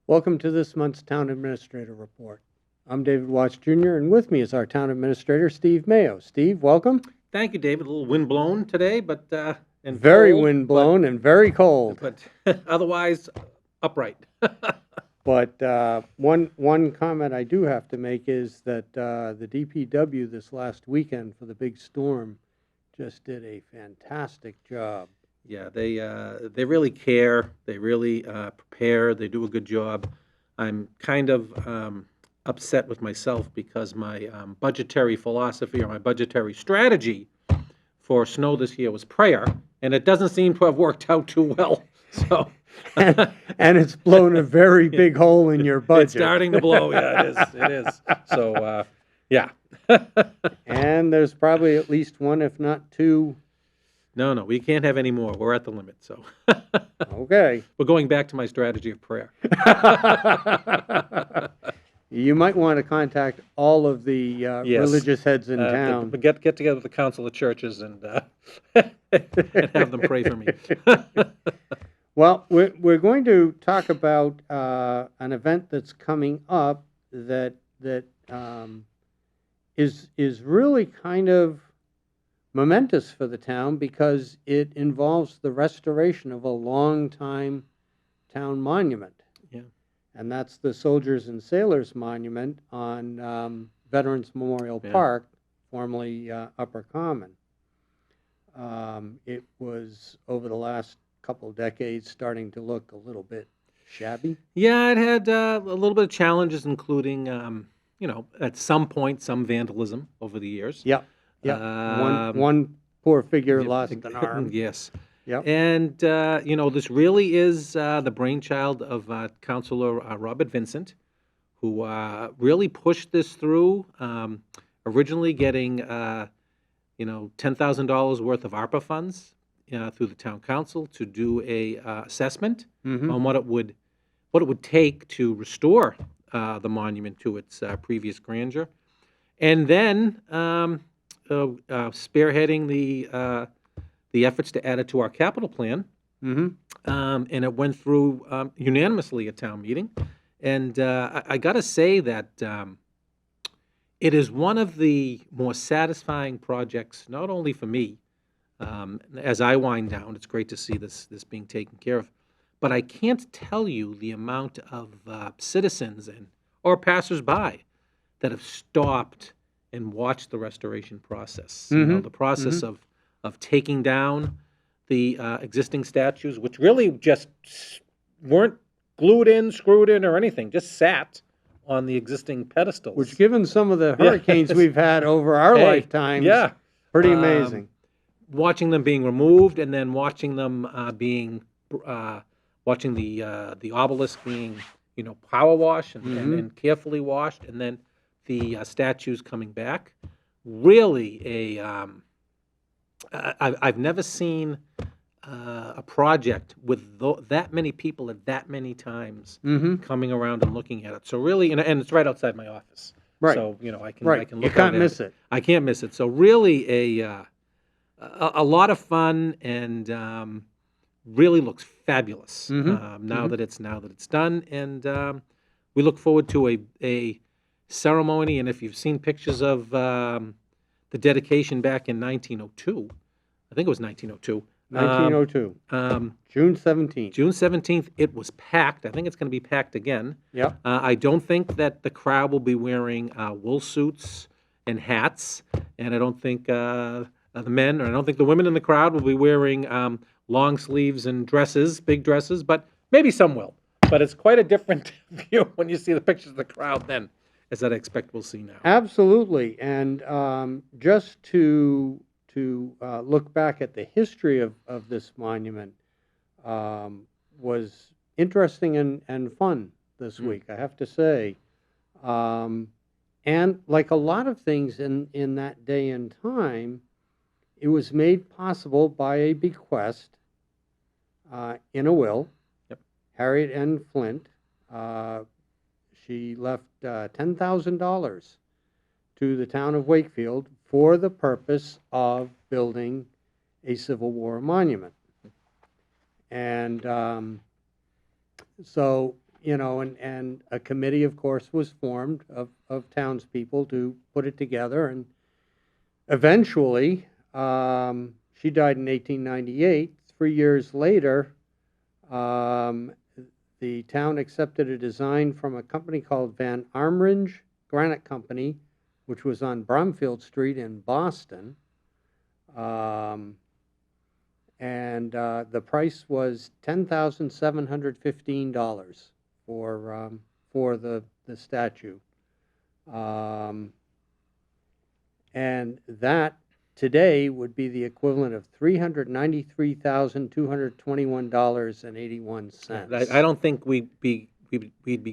Welcome to this month's Town Administrator Report. I'm David Watts Jr., and with me is our Town Administrator, Steve Maio. Steve, welcome. Thank you, David. A little wind blown today, but and Very cold, wind blown and very cold. but otherwise upright. But one comment I do have to make is that the DPW this last weekend for the big storm just did a fantastic job. Yeah, they really care. They really prepare. They do a good job. I'm kind of upset with myself because my budgetary philosophy or my budgetary strategy for snow this year was prayer, and it doesn't seem to have worked out too well. So. and it's blown a very big hole in your budget. It's starting to blow. Yeah, it is. It is. So, yeah. And there's probably at least one, if not two. No, we can't have any more. We're at the limit. So, okay. We're going back to my strategy of prayer. You might want to contact all of the Yes. religious heads in town. Get together with the council of churches and and have them pray for me. Well, we're going to talk about an event that's coming up that is really kind of momentous for the town because it involves the restoration of a long-time town monument. Yeah. And that's the Soldiers and Sailors Monument on Veterans Memorial Yeah. Park, formerly Upper Common. It was, over the last couple of decades, starting to look a little bit shabby. Yeah, it had a little bit of challenges, including, at some point, some vandalism over the years. Yep. One poor figure lost an arm. Yes. Yep. And, this really is the brainchild of Councilor Robert Vincent, who really pushed this through, originally getting, $10,000 worth of ARPA funds through the town council to do a assessment on what it would take to restore the monument to its previous grandeur. And then spearheading the efforts to add it to our capital plan. And it went through unanimously at town meeting. And I got to say that it is one of the more satisfying projects, not only for me, as I wind down. It's great to see this being taken care of. But I can't tell you the amount of citizens or passersby that have stopped and watched the restoration process. The process of taking down the existing statues, which really just weren't glued in, screwed in, or anything, just sat on the existing pedestals. Which, given some of the hurricanes we've had over our lifetimes, pretty amazing. Watching them being removed, and then watching them watching the obelisk being, power washed and carefully washed, and then the statues coming back. Really, I've never seen a project with that many people at that many times coming around and looking at it. So really, and it's right outside my office. Right. So I can Right. I can You look. can't out miss at it. I can't miss it. So really, a lot of fun, and really looks fabulous now that it's done. And we look forward to a ceremony. And if you've seen pictures of the dedication back in 1902, I think it was 1902. 1902. June 17th. June 17th, it was packed. I think it's going to be packed again. Yep. I don't think that the crowd will be wearing wool suits and hats, and I don't think the men, or I don't think the women in the crowd will be wearing long sleeves and dresses, big dresses, but maybe some will. But it's quite a different view when you see the pictures of the crowd then, as I expect we'll see now. Absolutely. And just to look back at the history of this monument was interesting and fun this week, I have to say. And like a lot of things in that day and time, it was made possible by a bequest in a will. Yep. Harriet N. Flint, she left $10,000 to the town of Wakefield for the purpose of building a Civil War monument. And so and a committee, of course, was formed of townspeople to put it together. And eventually, she died in 1898. 3 years later, the town accepted a design from a company called Van Armringe Granite Company, which was on Bromfield Street in Boston. And the price was $10,715 for the statue. And that today would be the equivalent of $393,221.81. I don't think we'd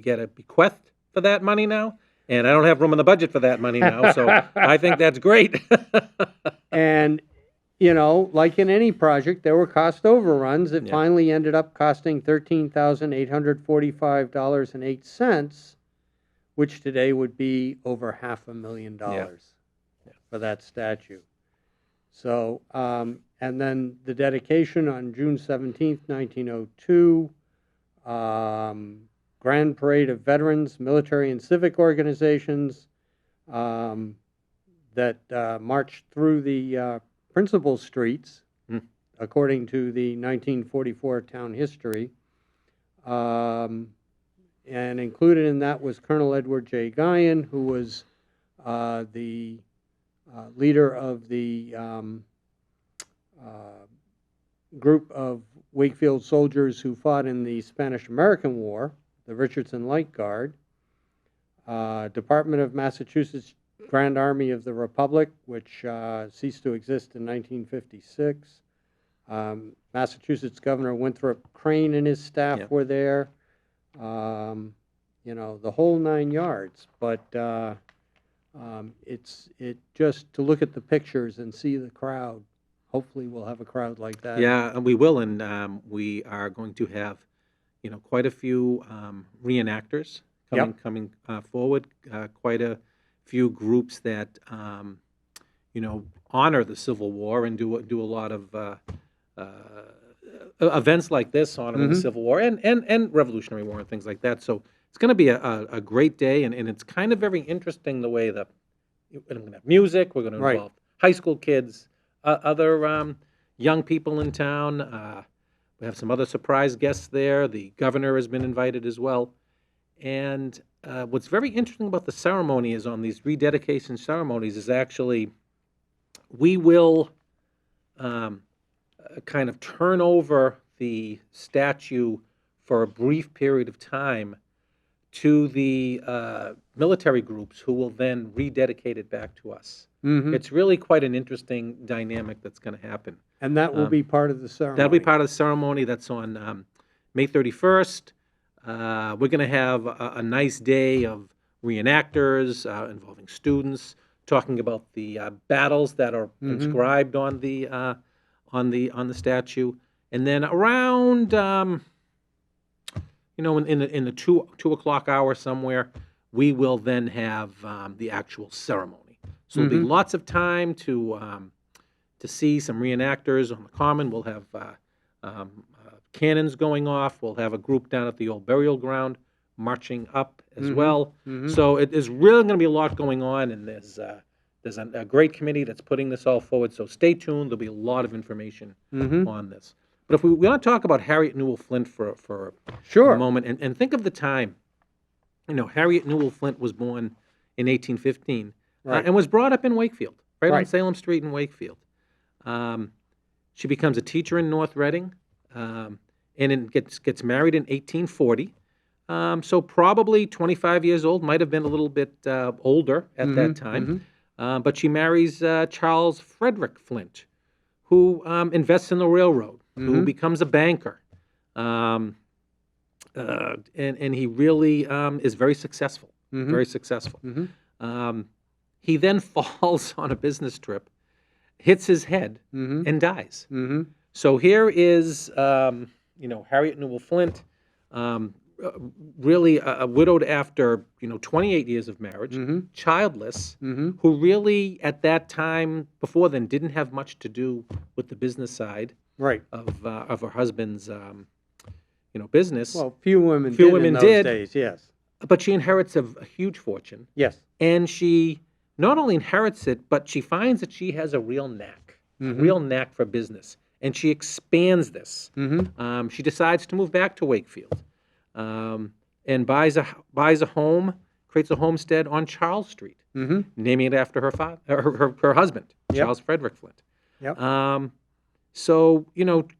get a bequest for that money now, and I don't have room in the budget for that money now, so I think that's great. And, like in any project, there were cost overruns. It finally ended up costing $13,845.08, which today would be over $500,000 for that statue. So, and then the dedication on June 17th, 1902, Grand Parade of Veterans, military and civic organizations that marched through the principal streets, according to the 1944 town history. And included in that was Colonel Edward J. Guyon, who was the leader of the group of Wakefield soldiers who fought in the Spanish-American War, the Richardson Light Guard, Department of Massachusetts Grand Army of the Republic, which ceased to exist in 1956. Massachusetts Governor Winthrop Crane and his staff were there. The whole 9 yards. But it's just to look at the pictures and see the crowd. Hopefully, we'll have a crowd like that. Yeah, and we will, and we are going to have, quite a few reenactors coming forward. Quite a few groups that honor the Civil War and do a lot of events like this honoring the Civil War and Revolutionary War and things like that. So it's going to be a great day, and it's kind of very interesting the way that we're going to have music. We're going to involve high school kids, other young people in town. We have some other surprise guests there. The governor has been invited as well. And what's very interesting about the ceremony is on these rededication ceremonies is actually we will kind of turn over the statue for a brief period of time to the military groups who will then rededicate it back to us. It's really quite an interesting dynamic that's going to happen. And that will be part of the ceremony. That'll be part of the ceremony. That's on May 31st. We're going to have a nice day of reenactors involving students, talking about the battles that are inscribed on the statue, and then around in the 2 o'clock hour somewhere, we will then have the actual ceremony. So there'll be lots of time to see some reenactors on the common. We'll have cannons going off. We'll have a group down at the old burial ground marching up as well. So it is really going to be a lot going on, and there's a great committee that's putting this all forward. So stay tuned. There'll be a lot of information on this. But if we want to talk about Harriet Newell Flint for a moment, and think of the time. Harriet Newell Flint was born in 1815 and was brought up in Wakefield, right on Salem Street in Wakefield. She becomes a teacher in North Reading. And then gets married in 1840. So probably 25 years old, might have been a little bit older at that time. But she marries Charles Frederick Flint, who invests in the railroad, who becomes a banker. And he really is very successful, very successful. He then falls on a business trip, hits his head, and dies. So here is, Harriet Newell Flint, really widowed after, 28 years of marriage, childless, who really at that time, before then, didn't have much to do with the business side of her husband's, business. Well, few women Few did women in those did. days, yes. But she inherits a huge fortune, Yes. and she not only inherits it, but she finds that she has a real knack, for business, and she expands this. She decides to move back to Wakefield, and buys a home, creates a homestead on Charles Street, naming it after her father, her husband, Yep. Charles Frederick Flint. Yep. So,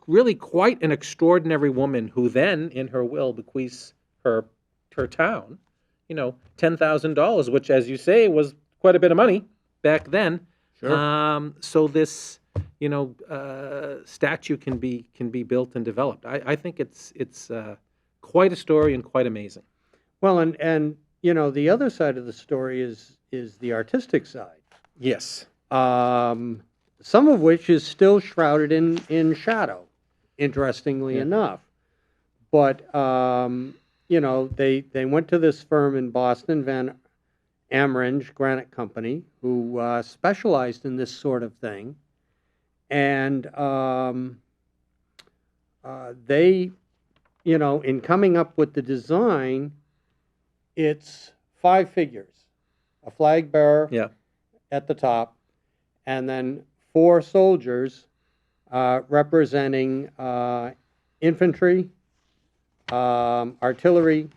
really quite an extraordinary woman who then, in her will, bequeaths her town, $10,000, which, as you say, was quite a bit of money back then. Sure. So this, statue can be built and developed. I think it's quite a story and quite amazing. Well, and the other side of the story is the artistic side. Yes. Some of which is still shrouded in shadow, interestingly enough. But they went to this firm in Boston, Van Ameringe Granite Company, who specialized in this sort of thing, and they, in coming up with the design, it's 5 figures, a flag bearer at the top, and then 4 soldiers representing infantry, artillery,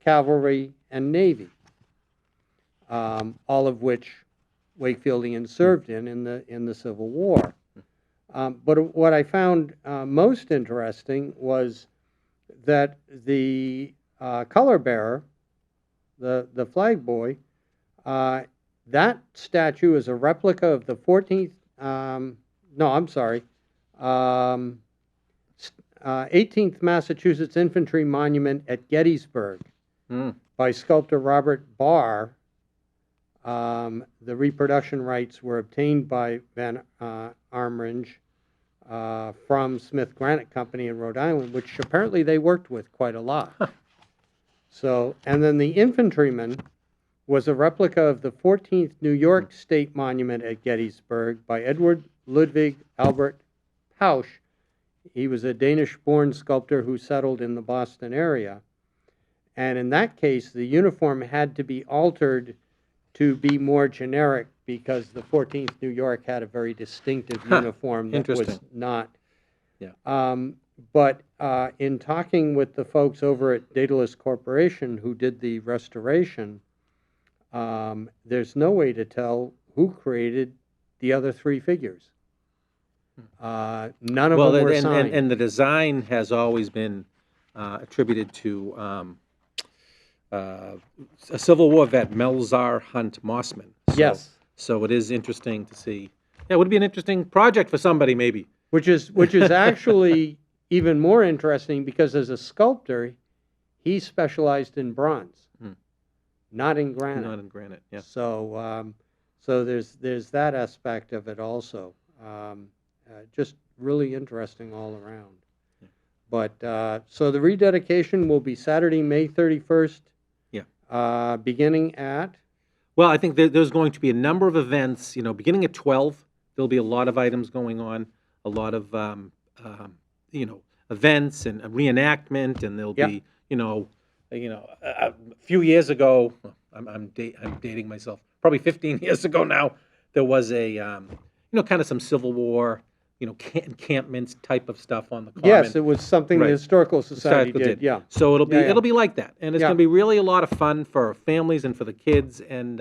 cavalry, and navy, all of which Wakefieldians served in the Civil War. But what I found most interesting was that the color bearer, the flag boy, that statue is a replica of the 14th, 18th Massachusetts Infantry Monument at Gettysburg by sculptor Robert Barr. The reproduction rights were obtained by Van Ameringe from Smith Granite Company in Rhode Island, which apparently they worked with quite a lot. So, and then the infantryman was a replica of the 14th New York State Monument at Gettysburg by Edward Ludwig Albert Pausch. He was a Danish-born sculptor who settled in the Boston area. And in that case, the uniform had to be altered to be more generic because the 14th New York had a very distinctive uniform that was not. But in talking with the folks over at Daedalus Corporation who did the restoration, there's no way to tell who created the other 3 figures. None of them were signed. And the design has always been attributed to a Civil War vet, Melzar Hunt Mossman. Yes. So it is interesting to see. Yeah, it would be an interesting project for somebody, maybe. Which is actually even more interesting because as a sculptor, he specialized in bronze, not in granite. Not in granite, yeah. So, so there's that aspect of it also. Just really interesting all around. Yeah. But so the rededication will be Saturday, May 31st. Yeah. Beginning at. Well, I think there's going to be a number of events. Beginning at 12, there'll be a lot of items going on, a lot of events and a reenactment, and there'll be a few years ago. I'm dating myself. Probably 15 years ago now, there was a kind of some Civil War. Encampments type of stuff on the common. Yes, it was something the Historical Society did. Yeah. So it'll be like that, and it's going to be really a lot of fun for families and for the kids. And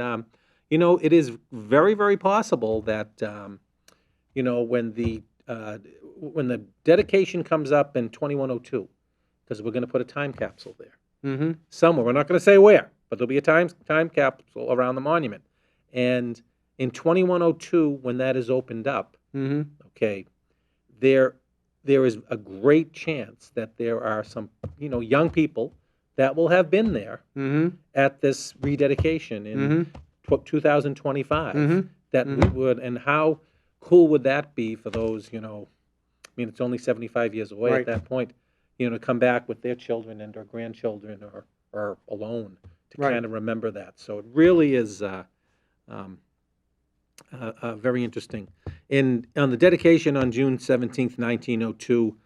it is very, very possible that when the dedication comes up in 2102, because we're going to put a time capsule there somewhere. We're not going to say where, but there'll be a time capsule around the monument. And in 2102, when that is opened up. Okay, there is a great chance that there are some, young people that will have been there at this rededication in 2025. That would, and how cool would that be for those, it's only 75 years away at that point, to come back with their children and their grandchildren or alone to kind of remember that. So it really is very interesting. On the dedication on June 17th, 1902,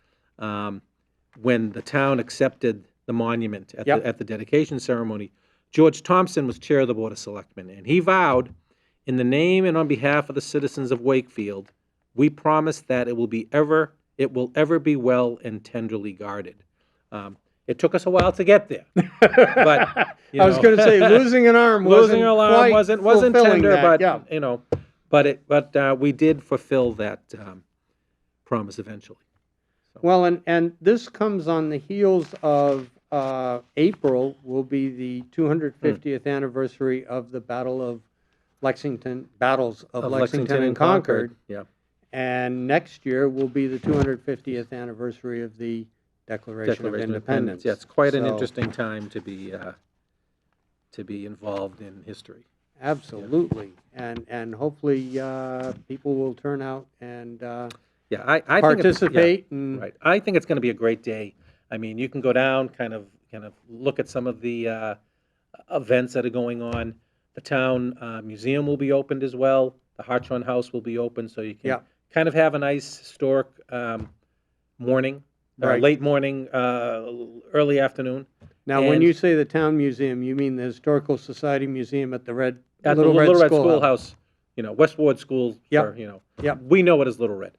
when the town accepted the monument at, Yep. at the dedication ceremony, George Thompson was chair of the Board of Selectmen, and he vowed, in the name and on behalf of the citizens of Wakefield, we promise that it will ever be well and tenderly guarded. It took us a while to get there, but I was going to say losing an arm losing wasn't an arm quite wasn't fulfilling tender, that, but yeah. but we did fulfill that promise eventually. So. Well, and this comes on the heels of April will be the 250th anniversary of the battles of Lexington and Concord. Yeah. And next year will be the 250th anniversary of the Declaration of Independence. Yeah, it's quite an So, interesting time to be involved in history. absolutely. And hopefully people will turn out and Yeah, I participate. Think right. I think it's going to be a great day. I mean, you can go down, kind of look at some of the events that are going on. The town museum will be opened as well. The Hartshorn House will be open, so you can kind of have a nice historic morning, Right. late morning, early afternoon. Now, when you say the town museum, you mean the Historical Society Museum at the Little Red Schoolhouse. West Ward School. Yep. We know it as Little Red.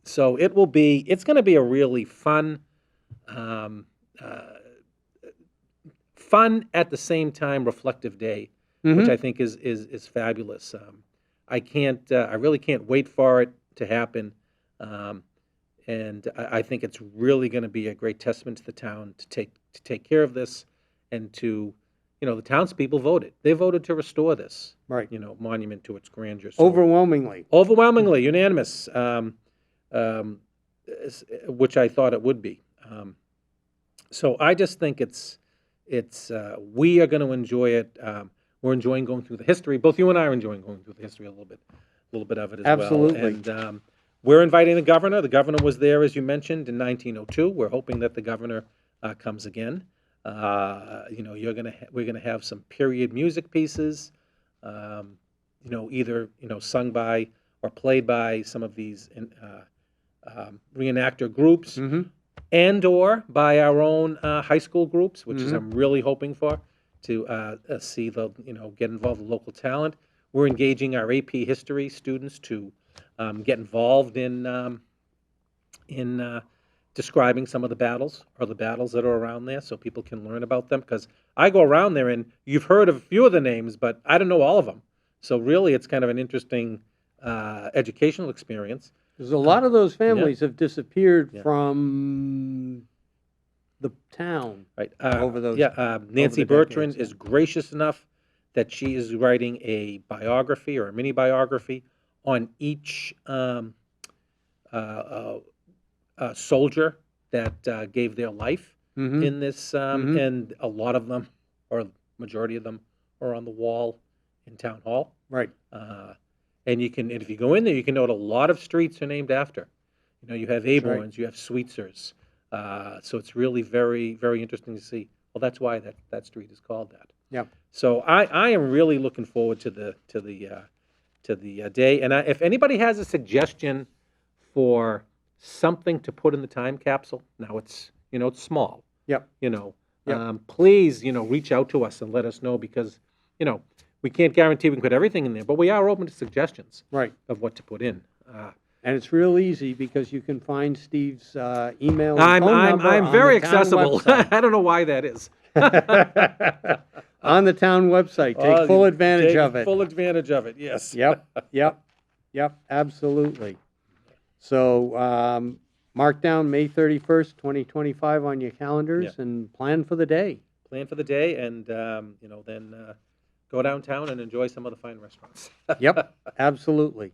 So it's going to be a really fun at the same time reflective day, which I think is fabulous. I really can't wait for it to happen. And I think it's really going to be a great testament to the town to take care of this, and to, the townspeople voted. They voted to restore this, Right. Monument to its grandeur. So, Overwhelmingly. Unanimous, which I thought it would be. So I just think we are going to enjoy it. We're enjoying going through the history. Both you and I are enjoying going through the history a little bit of it as Absolutely. well. And we're inviting the governor. The governor was there, as you mentioned, in 1902. We're hoping that the governor comes again. We're gonna have some period music pieces, either sung by or played by some of these reenactor groups, and or by our own high school groups, which is I'm really hoping for, to see get involved with local talent. We're engaging our AP history students to get involved in describing some of the battles that are around there, so people can learn about them. Because I go around there and you've heard of a few of the names, but I don't know all of them. So really, it's kind of an interesting educational experience. Because a lot of those families have disappeared from the town, right? Over those. Nancy over the Bertrand decades, is gracious enough that she is writing a biography or a mini biography on each soldier that gave their life in this, and a lot of them, or majority of them, are on the wall in Town Hall. Right. And if you go in there, you can note a lot of streets are named after. You have Aborns, right. you have Sweetzers. So it's really very, very interesting to see. Well, that's why that street is called that. Yeah. So I am really looking forward to the day. And if anybody has a suggestion for something to put in the time capsule, now it's small. Yep. Please reach out to us and let us know, because we can't guarantee we can put everything in there, but we are open to suggestions of what to put in. And it's real easy, because you can find Steve's email and I'm phone number I'm on very the town accessible. website. I don't know why that is. On the town website. Take full advantage of it. Full advantage of it, yes. Yep, absolutely. So mark down May 31st, 2025 on your calendars and plan for the day. Plan for the day, and then go downtown and enjoy some of the fine restaurants. Yep, absolutely.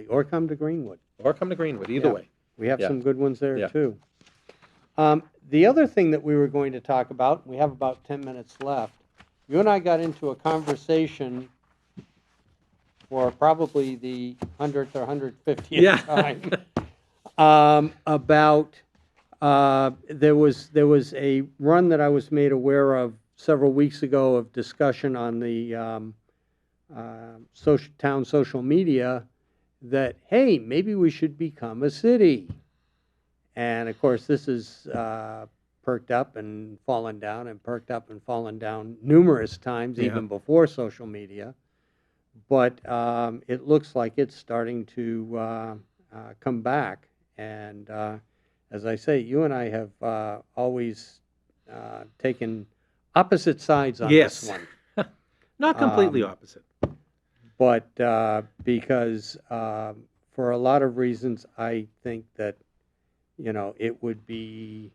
Or come to Greenwood. Either way. We have some good ones there, Yeah. too. The other thing that we were going to talk about, we have about 10 minutes left. You and I got into a conversation for probably the 100th or 150th time about there was a run that I was made aware of several weeks ago of discussion on the town social media that, hey, maybe we should become a city. And of course, this is perked up and fallen down and perked up and fallen down numerous times, Yeah. even before social media. But it looks like it's starting to come back. And as I say, you and I have always taken opposite sides on Yes. this one. Not completely opposite. But because for a lot of reasons, I think that, it would be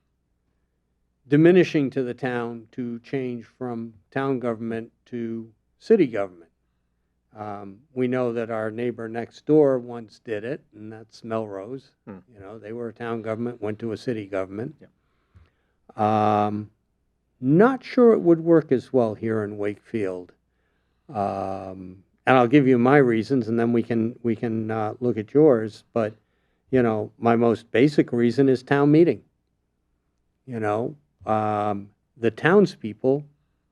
diminishing to the town to change from town government to city government. We know that our neighbor next door once did it, and that's Melrose. They were a town government, went to a city government. Not sure it would work as well here in Wakefield. And I'll give you my reasons, and then we can look at yours. But my most basic reason is town meeting. The townspeople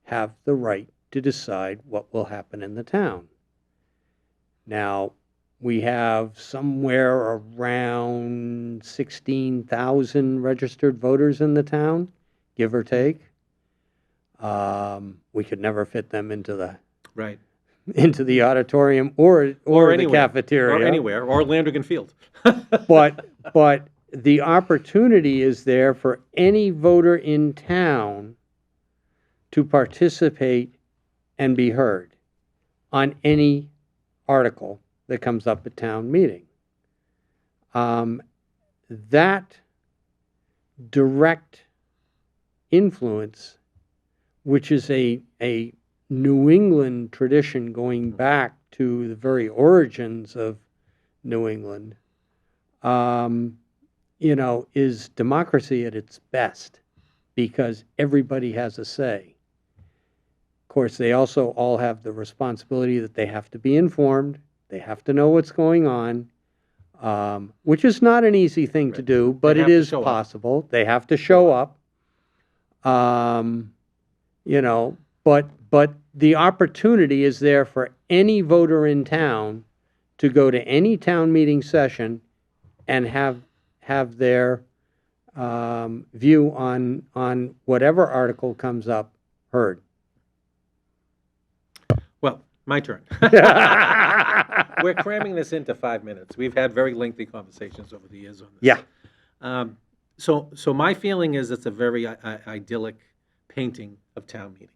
have the right to decide what will happen in the town. Now, we have somewhere around 16,000 registered voters in the town, give or take. We could never fit them into the Right. into the auditorium or the anywhere. cafeteria. Or anywhere, or Landrigan Field. But the opportunity is there for any voter in town to participate and be heard on any article that comes up at town meeting. That direct influence, which is a New England tradition going back to the very origins of New England, is democracy at its best because everybody has a say. Of course, they also all have the responsibility that they have to be informed, they have to know what's going on, which is not an easy thing to do, but it is possible. They have to show up. But the opportunity is there for any voter in town to go to any town meeting session and have their view on whatever article comes up heard. Well, my turn. We're cramming this into 5 minutes. We've had very lengthy conversations over the years on this. Yeah. So my feeling is it's a very idyllic painting of town meeting.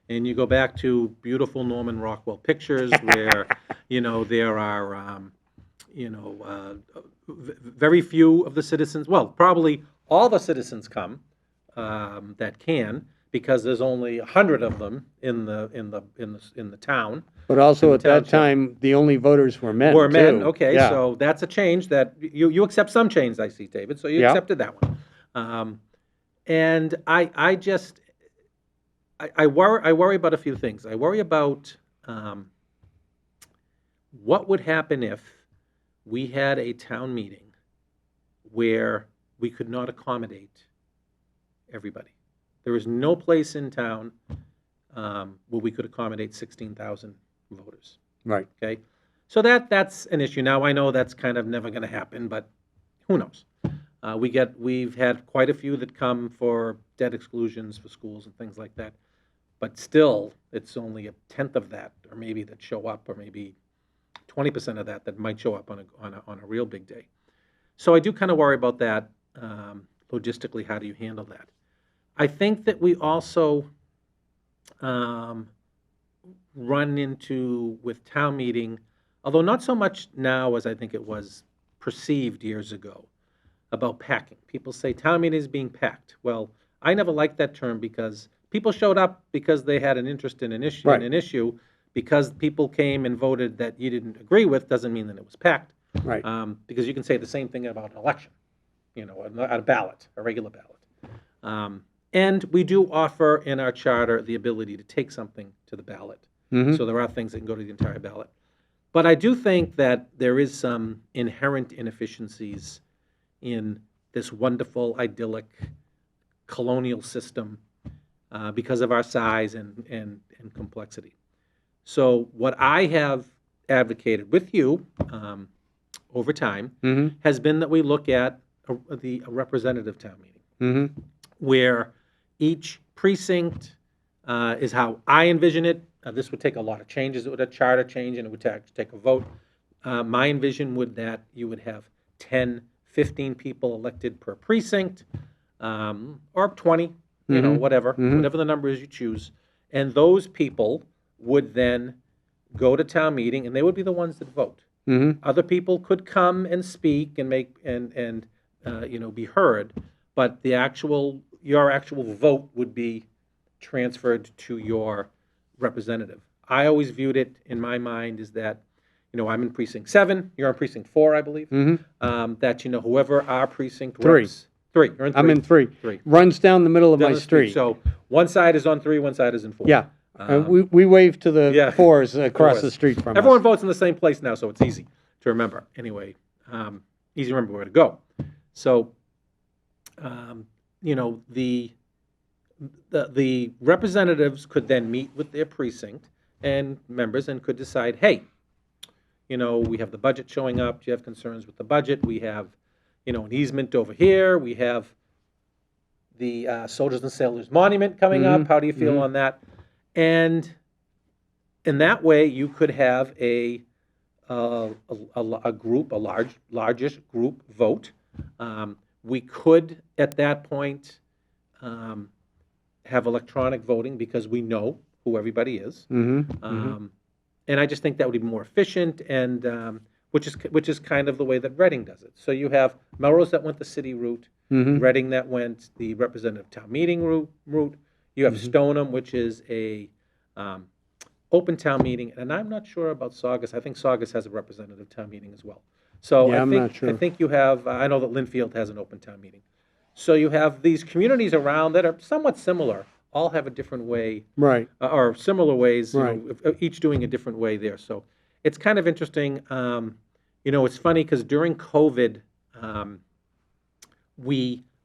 And you go back to beautiful Norman Rockwell pictures where, there are, very few of the citizens, well, probably all the citizens come that can, because there's only 100 of them in the town. But also at that time, the only voters were men. Okay, yeah. So that's a change that you accept some change, I see, David. So you accepted that one. And I worry about a few things. I worry about what would happen if we had a town meeting where we could not accommodate everybody. There is no place in town where we could accommodate 16,000 voters. Right. Okay. So that's an issue. Now I know that's kind of never going to happen, but who knows? We've had quite a few that come for debt exclusions for schools and things like that. But still, it's only a tenth of that, or maybe that show up, or maybe 20% of that might show up on a real big day. So I do kind of worry about that. Logistically, how do you handle that? I think that we also run into, with town meeting, although not so much now as I think it was perceived years ago, about packing. People say town meeting is being packed. Well, I never liked that term because people showed up because they had an interest in an issue. Right. An issue, because people came and voted that you didn't agree with, doesn't mean that it was packed. Right. Because you can say the same thing about an election, a ballot, a regular ballot. And we do offer in our charter the ability to take something to the ballot. Mm-hmm. So there are things that can go to the entire ballot. But I do think that there is some inherent inefficiencies in this wonderful, idyllic, colonial system because of our size and complexity. So what I have advocated with you over time Mm-hmm. has been that we look at a representative town meeting, Mm-hmm. where each precinct is how I envision it. This would take a lot of changes. It would a charter change, and it would take a vote. My envision would that you would have 10, 15 people elected per precinct, or 20, whatever the number is you choose. And those people would then go to town meeting, and they would be the ones that vote. Mm-hmm. Other people could come and speak and make and be heard, but your actual vote would be transferred to your representative. I always viewed it in my mind is that, I'm in precinct 7, you're in precinct 4, I believe. That whoever our precinct reps. 3. You're in 3. I'm in 3. 3. Runs down the middle of Down my the street. street. So one side is on 3, one side is in 4. Yeah. We wave to the yeah. 4s across the Fours. street from Everyone us. votes in the same place now, so it's easy to remember. Anyway, easy to remember where to go. So, the representatives could then meet with their precinct and members and could decide, hey, we have the budget showing up. Do you have concerns with the budget? We have, an easement over here. We have the Soldiers and Sailors Monument coming up. How do you feel on that? And in that way, you could have a group, largest group vote. We could, at that point, have electronic voting because we know who everybody is. And I just think that would be more efficient, and which is kind of the way that Reading does it. So you have Melrose that went the city route, Reading that went the representative town meeting route. You have Stoneham, which is a open town meeting, and I'm not sure about Saugus. I think Saugus has a representative town meeting as well. So Yeah, I I'm think not sure. I think you have. I know that Linfield has an open town meeting. So you have these communities around that are somewhat similar. All have a different way, Right. or similar ways. Right. Each doing a different way there. So it's kind of interesting. It's funny because during COVID,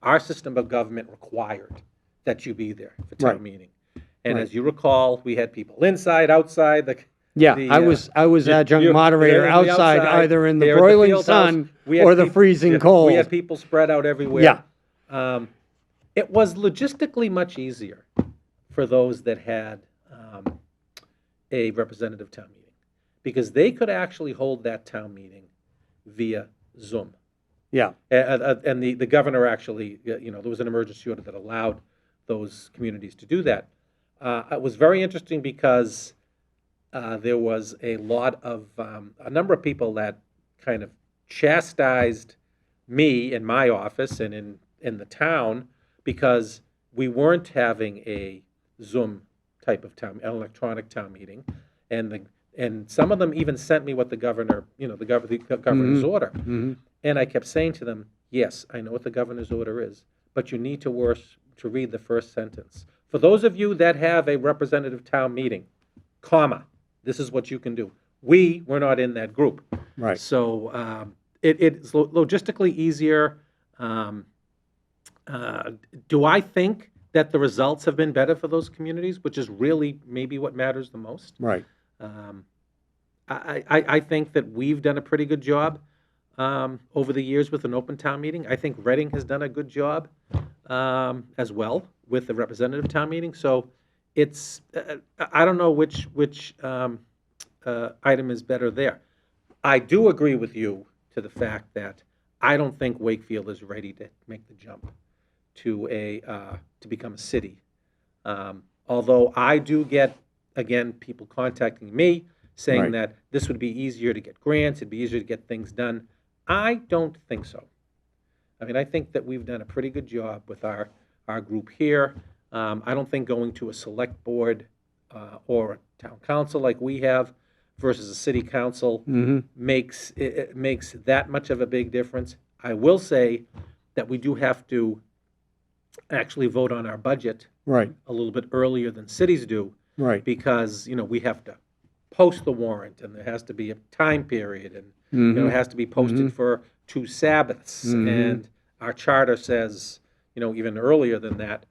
our system of government required that you be there for town Right. meeting. And Right. as you recall, we had people inside, outside. Yeah, The, I was adjunct moderator in the outside, either in the there at broiling field house. sun We had or the peop- freezing yeah, cold. We had people spread out everywhere. Yeah. It was logistically much easier for those that had a representative town meeting because they could actually hold that town meeting via Zoom. Yeah. And the governor actually, there was an emergency order that allowed those communities to do that. It was very interesting because there was a number of people that kind of chastised me in my office and in the town because we weren't having a Zoom type of an electronic town meeting, and some of them even sent me what the governor, the governor's order, and I kept saying to them, yes, I know what the governor's order is, but you need to read the first sentence. For those of you that have a representative town meeting, comma, this is what you can do. We were not in that group. Right. So it's logistically easier. Do I think that the results have been better for those communities, which is really maybe what matters the most? Right. I think that we've done a pretty good job over the years with an open town meeting. I think Reading has done a good job as well with the representative town meeting. So it's I don't know which item is better there. I do agree with you to the fact that I don't think Wakefield is ready to make the jump to become a city. Although I do get, again, people contacting me saying Right. that this would be easier to get grants, it'd be easier to get things done. I don't think so. I mean, I think that we've done a pretty good job with our group here. I don't think going to a select board or a town council like we have versus a city council makes that much of a big difference. I will say that we do have to actually vote on our budget Right. a little bit earlier than cities do Right. because we have to post the warrant and there has to be a time period and it has to be posted for 2 Sabbaths and our charter says even earlier than that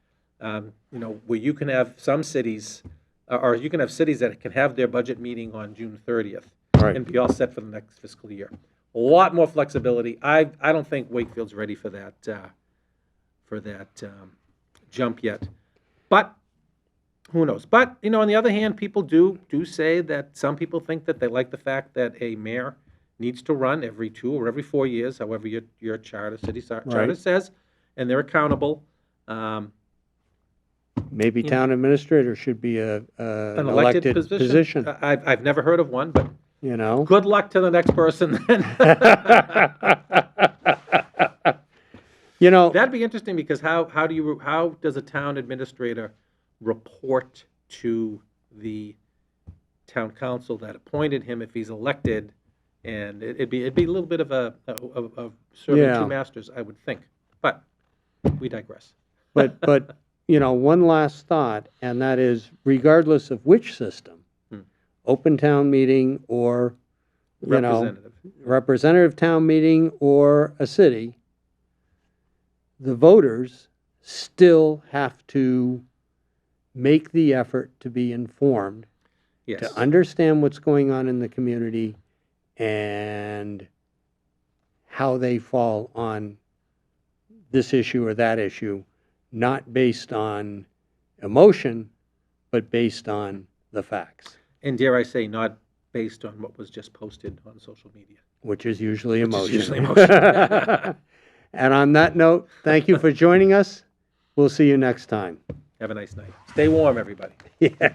where you can have some cities or you can have cities that can have their budget meeting on June 30th Right. and be all set for the next fiscal year. a lot more flexibility. I don't think Wakefield's ready for that jump yet. But who knows? But on the other hand, people do say that some people think that they like the fact that a mayor needs to run every 2 or every 4 years, however your city charter says, and they're accountable. Maybe town administrator should be an elected position. I've never heard of one, but good luck to the next person then. That'd be interesting, because how does a town administrator report to the town council that appointed him if he's elected? And it'd be a little bit of a serving two masters, I would think. But we digress. But one last thought, and that is, regardless of which system, open town meeting or representative town meeting or a city, the voters still have to make the effort to be informed, to understand what's going on in the community and how they fall on this issue or that issue, not based on emotion, but based on the facts. And dare I say, not based on what was just posted on social media. Which is usually emotion. And on that note, thank you for joining us. We'll see you next time. Have a nice night. Stay warm, everybody. Yeah.